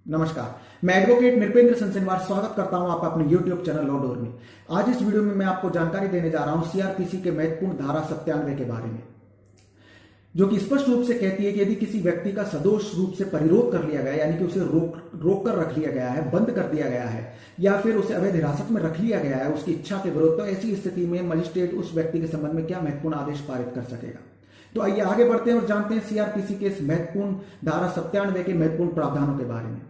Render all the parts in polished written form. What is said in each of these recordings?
नमस्कार। मैं एडवोकेट नृपेंद्र सनसेनवार स्वागत करता हूं आप अपने YouTube चैनल लॉ डोर में। आज इस वीडियो में मैं आपको जानकारी देने जा रहा हूं सीआरपीसी के महत्वपूर्ण धारा 97 के बारे में, जो कि स्पष्ट रूप से कहती है कि यदि किसी व्यक्ति का सदोष रूप से परिरोध कर लिया गया, यानी कि उसे रोक कर रख लिया गया है, बंद कर दिया गया है, या फिर उसे अवैध हिरासत में रख लिया गया है उसकी इच्छा के विरुद्ध, तो ऐसी स्थिति में मजिस्ट्रेट उस व्यक्ति के संबंध में क्या महत्वपूर्ण आदेश पारित कर सकेगा। तो आइए आगे बढ़ते हैं और जानते हैं सीआरपीसी के इस महत्वपूर्ण धारा 97 के महत्वपूर्ण प्रावधानों के बारे में।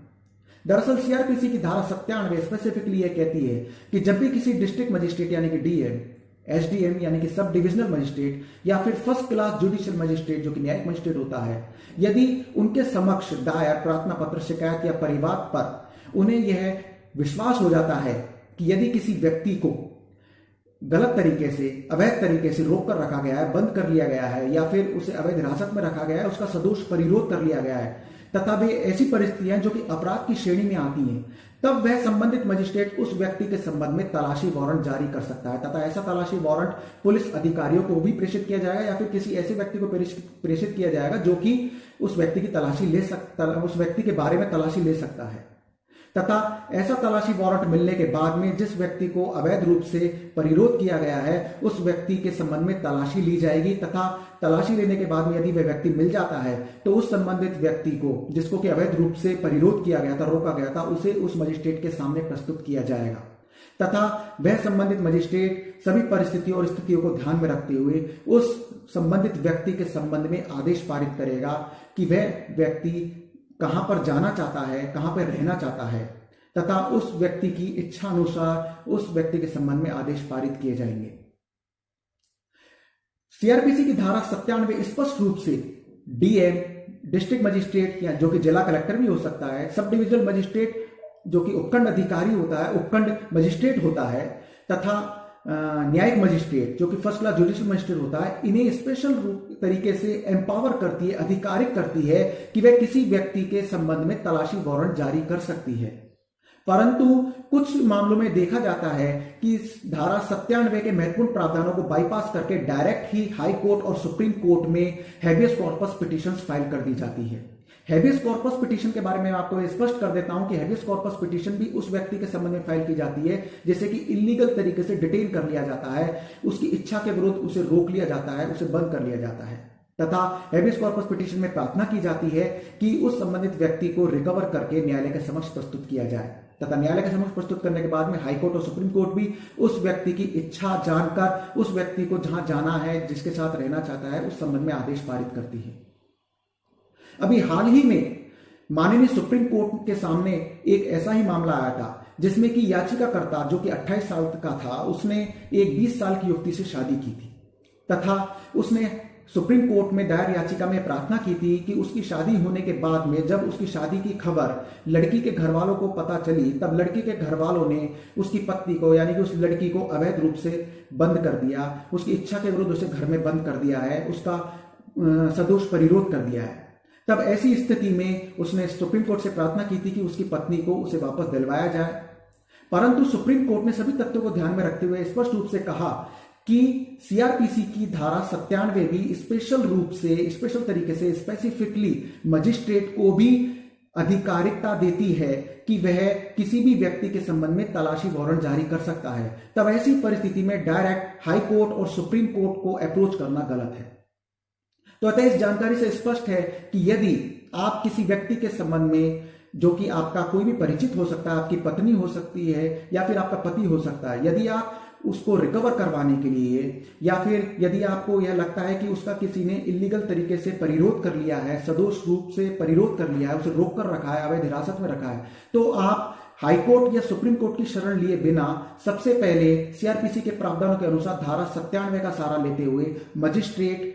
दरअसल सीआरपीसी की धारा 97 स्पेसिफिकली यह कहती है कि जब भी किसी डिस्ट्रिक्ट मजिस्ट्रेट यानी कि डीएम, एसडीएम यानी कि सब डिविजनल मजिस्ट्रेट या फिर फर्स्ट क्लास जुडिशियल मजिस्ट्रेट जो कि न्यायिक मजिस्ट्रेट होता है, यदि उनके समक्ष दायर प्रार्थना पत्र, शिकायत या परिवाद पर उन्हें यह विश्वास हो जाता है कि यदि किसी व्यक्ति को गलत तरीके से, अवैध तरीके से रोक कर रखा गया है, बंद कर लिया गया है, या फिर उसे अवैध हिरासत में रखा गया है, उसका सदोष परिरोध कर लिया गया है, तथा वे ऐसी परिस्थितियां जो कि अपराध की श्रेणी में आती हैं, तब वह संबंधित मजिस्ट्रेट उस व्यक्ति के संबंध में तलाशी वारंट जारी कर सकता है। तथा ऐसा तलाशी वारंट पुलिस अधिकारियों को भी प्रेषित किया जाएगा या फिर किसी ऐसे व्यक्ति को प्रेषित किया जाएगा जो कि उस व्यक्ति की तलाशी ले सकता, उस व्यक्ति के बारे में तलाशी ले सकता है। तथा ऐसा तलाशी वारंट मिलने के बाद में जिस व्यक्ति को अवैध रूप से परिरोध किया गया है उस व्यक्ति के संबंध में तलाशी ली जाएगी, तथा तलाशी लेने के बाद में यदि वह व्यक्ति मिल जाता है तो उस संबंधित व्यक्ति को, जिसको कि अवैध रूप से परिरोध किया गया था, रोका गया था, उसे उस मजिस्ट्रेट के सामने प्रस्तुत किया जाएगा। तथा वह संबंधित मजिस्ट्रेट सभी परिस्थितियों और स्थितियों को ध्यान में रखते हुए उस संबंधित व्यक्ति के संबंध में आदेश पारित करेगा कि वह व्यक्ति कहां पर जाना चाहता है, कहां पर रहना चाहता है, तथा उस व्यक्ति की इच्छा अनुसार उस व्यक्ति के संबंध में आदेश पारित किए जाएंगे। सीआरपीसी की धारा 97 स्पष्ट रूप से डीएम, डिस्ट्रिक्ट मजिस्ट्रेट या जो कि जिला कलेक्टर भी हो सकता है, सब डिविजनल मजिस्ट्रेट जो कि उपखंड अधिकारी होता है, उपखंड मजिस्ट्रेट होता है, तथा न्यायिक मजिस्ट्रेट जो कि फर्स्ट क्लास जुडिशियल मजिस्ट्रेट होता है, इन्हें स्पेशल तरीके से एम्पावर करती है, अधिकारिक करती है कि वह किसी व्यक्ति के संबंध में तलाशी वारंट जारी कर सकती है। परंतु कुछ मामलों में देखा जाता है कि इस धारा 97 के महत्वपूर्ण प्रावधानों को बाईपास करके डायरेक्ट ही हाई कोर्ट और सुप्रीम कोर्ट में हैबियस कॉर्पस पिटीशंस फाइल कर दी जाती है। हैबियस कॉर्पस पिटीशन के बारे में आपको स्पष्ट कर देता हूं कि हैबियस कॉर्पस पिटीशन भी उस व्यक्ति के संबंध में फाइल की जाती है जैसे कि इलीगल तरीके से डिटेन कर लिया जाता है, उसकी इच्छा के विरुद्ध उसे रोक लिया जाता है, उसे बंद कर लिया जाता है। तथा हैबियस कॉर्पस पिटीशन में प्रार्थना की जाती है कि उस संबंधित व्यक्ति को रिकवर करके न्यायालय के समक्ष प्रस्तुत किया जाए, तथा न्यायालय के समक्ष प्रस्तुत करने के बाद में हाई कोर्ट और सुप्रीम कोर्ट भी उस व्यक्ति की इच्छा जानकर उस व्यक्ति को जहां जाना है, जिसके साथ रहना चाहता है, उस संबंध में आदेश पारित करती है। अभी हाल ही में माननीय सुप्रीम कोर्ट के सामने एक ऐसा ही मामला आया था जिसमें कि याचिकाकर्ता जो कि 28 साल का था, उसने एक 20 साल की युवती से शादी की थी, तथा उसने सुप्रीम कोर्ट में दायर याचिका में प्रार्थना की थी कि उसकी शादी होने के बाद में जब उसकी शादी की खबर लड़की के घर वालों को पता चली, तब लड़की के घर वालों ने उसकी पत्नी को, यानी कि उस लड़की को अवैध रूप से बंद कर दिया, उसकी इच्छा के विरुद्ध उसे घर में बंद कर दिया है, उसका सदोष परिरोध कर दिया है। तब ऐसी स्थिति में उसने सुप्रीम कोर्ट से प्रार्थना की थी कि उसकी पत्नी को उसे वापस दिलवाया जाए, परंतु सुप्रीम कोर्ट ने सभी तथ्यों को ध्यान में रखते हुए स्पष्ट रूप से कहा कि सीआरपीसी की धारा 97 भी स्पेशल तरीके से स्पेसिफिकली मजिस्ट्रेट को भी अधिकारिकता देती है कि वह किसी भी व्यक्ति के संबंध में तलाशी वारंट जारी कर सकता है। तब ऐसी परिस्थिति में डायरेक्ट हाई कोर्ट और सुप्रीम कोर्ट को अप्रोच करना गलत है। तो अतः इस जानकारी से स्पष्ट है कि यदि आप किसी व्यक्ति के संबंध में, जो कि आपका कोई भी परिचित हो सकता है, आपकी पत्नी हो सकती है या फिर आपका पति हो सकता है, यदि आप उसको रिकवर करवाने के लिए या फिर यदि आपको यह लगता है कि उसका किसी ने इलीगल तरीके से परिरोध कर लिया है, सदोष रूप से परिरोध कर लिया है, उसे रोक कर रखा है, अवैध हिरासत में रखा है, तो आप हाई कोर्ट या सुप्रीम कोर्ट की शरण लिए बिना सबसे पहले सीआरपीसी के प्रावधानों के अनुसार धारा 97 का सहारा लेते हुए मजिस्ट्रेट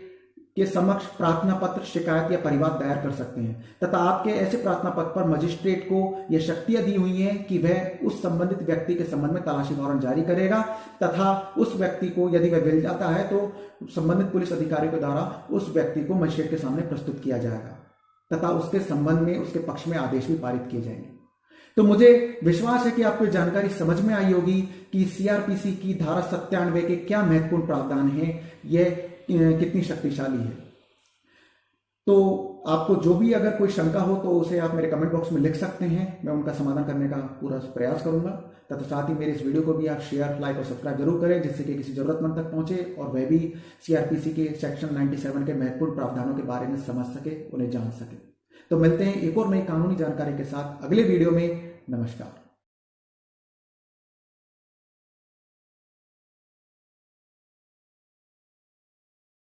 के समक्ष प्रार्थना पत्र, शिकायत या परिवाद दायर कर सकते हैं। तथा आपके ऐसे प्रार्थना पत्र पर मजिस्ट्रेट को यह शक्तियां दी हुई हैं कि वह उस संबंधित व्यक्ति के संबंध में तलाशी वारंट जारी करेगा, तथा उस व्यक्ति को यदि वह मिल जाता है तो संबंधित पुलिस अधिकारियों के द्वारा उस व्यक्ति को मजिस्ट्रेट के सामने प्रस्तुत किया जाएगा, तथा उसके संबंध में, उसके पक्ष में आदेश भी पारित किए जाएंगे। तो मुझे विश्वास है कि आपको जानकारी समझ में आई होगी कि सीआरपीसी की धारा 97 के क्या महत्वपूर्ण प्रावधान हैं, यह कितनी शक्तिशाली है। तो आपको जो भी अगर कोई शंका हो तो उसे आप मेरे कमेंट बॉक्स में लिख सकते हैं, मैं उनका समाधान करने का पूरा प्रयास करूंगा। तथा साथ ही मेरे इस वीडियो को भी आप शेयर, लाइक और सब्सक्राइब जरूर करें, जिससे कि किसी जरूरतमंद तक पहुंचे और वह भी सीआरपीसी के सेक्शन 97 के महत्वपूर्ण प्रावधानों के बारे में समझ सके, उन्हें जान सके। तो मिलते हैं एक और नई कानूनी जानकारी के साथ अगले वीडियो में। नमस्कार।